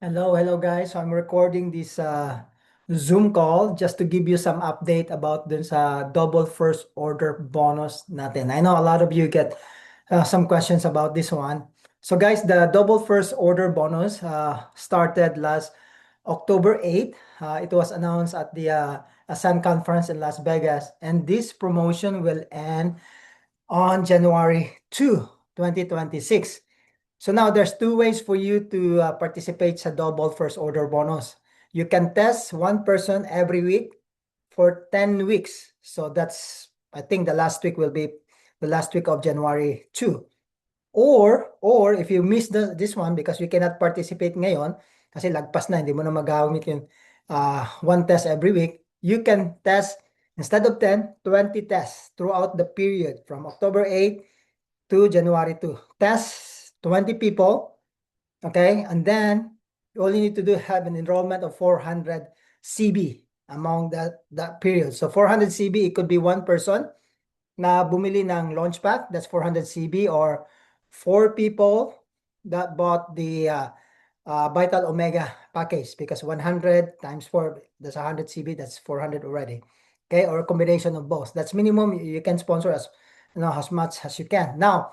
Hello guys. So I'm recording this Zoom call just to give you some update about dun sa double first order bonus natin. I know a lot of you get some questions about this one. So guys, the double first order bonus started last October 8th. It was announced at the ASAN conference in Las Vegas, and this promotion will end on January 2, 2026. So now there's two ways for you to participate sa double first order bonus. You can test one person every week for 10 weeks. So that's, I think the last week will be the last week of January 2. Or if you miss this one because you cannot participate ngayon, kasi lagpas na, hindi mo na magamit yung one test every week, you can test, instead of 10, 20 tests throughout the period from October 8 to January 2. Test 20 people, okay? And then you only need to have an enrollment of 400 CB among that period. So 400 CB, it could be one person na bumili ng launch pack, that's 400 CB, or 4 people that bought the Vital Omega package, because 100 times 4, that's 100 CB, that's 400 already. Okay, or a combination of both. That's minimum. You can sponsor as much as you can. Now,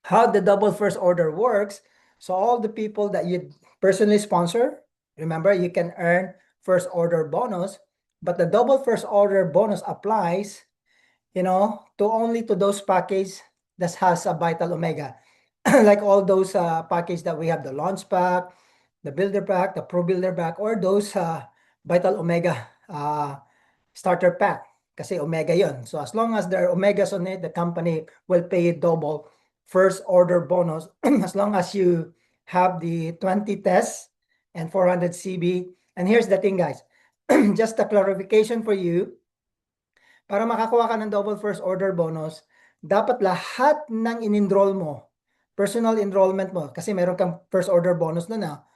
how the double first order works. So all the people that you personally sponsor, remember, you can earn first order bonus, but the double first order bonus applies, to only to those package that has a Vital Omega. Like all those package that we have, the launch pack, the builder pack, the pro builder pack, or those Vital Omega starter pack. Kasi Omega yon. So as long as there are Omegas on it, the company will pay you double first order bonus as long as you have the 20 tests and 400 CB. And here's the thing, guys. Just a clarification for you. Para makakuha ka ng double first order bonus, dapat lahat ng in-enroll mo, personal enrollment mo, kasi meron kang first order bonus na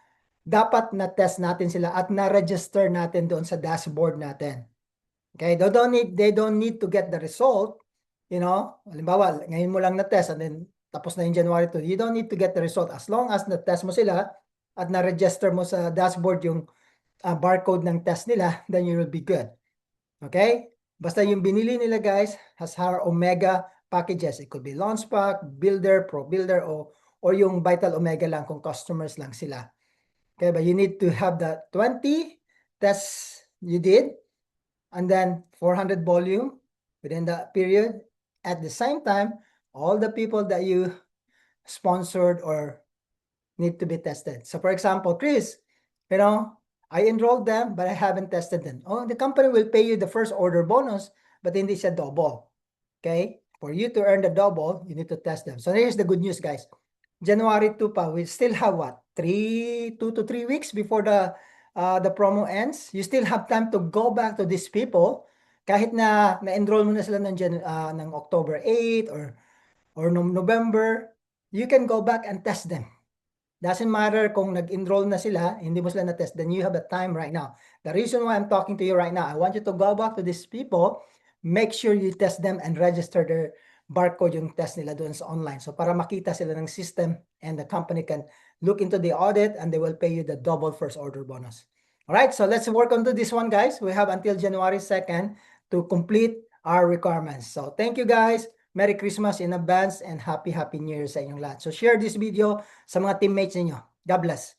dapat na-test natin sila at na-register natin doon sa dashboard natin. Okay, they don't need to get the result, halimbawa, ngayon mo lang na-test and then tapos na yung January 2, you don't need to get the result as long as na-test mo sila at na-register mo sa dashboard yung barcode ng test nila, then you will be good. Okay? Basta yung binili nila, guys, has our Omega packages. It could be launch pack, builder, pro builder, or yung Vital Omega lang kung customers lang sila. Okay, but you need to have the 20 tests you did, and then 400 volume within that period. At the same time, all the people that you sponsored or need to be tested. So for example, Chris, I enrolled them, but I haven't tested them. Oh, the company will pay you the first order bonus, but hindi siya double. Okay? For you to earn the double, you need to test them. So here's the good news, guys. January 2 pa, we still have what? 2 to 3 weeks before the promo ends. You still have time to go back to these people kahit na-enroll mo na sila ng October 8 or November, you can go back and test them. Doesn't matter kung nag-enroll na sila, hindi mo sila na-test, then you have the time right now. The reason why I'm talking to you right now, I want you to go back to these people, make sure you test them and register their barcode yung test nila doon sa online. So para makita sila ng system and the company can look into the audit and they will pay you the double first order bonus. All right, so let's work on this one, guys. We have until January 2nd to complete our requirements. So thank you, guys. Merry Christmas in advance and Happy New Year sa inyong lahat. So share this video sa mga teammates ninyo. God bless.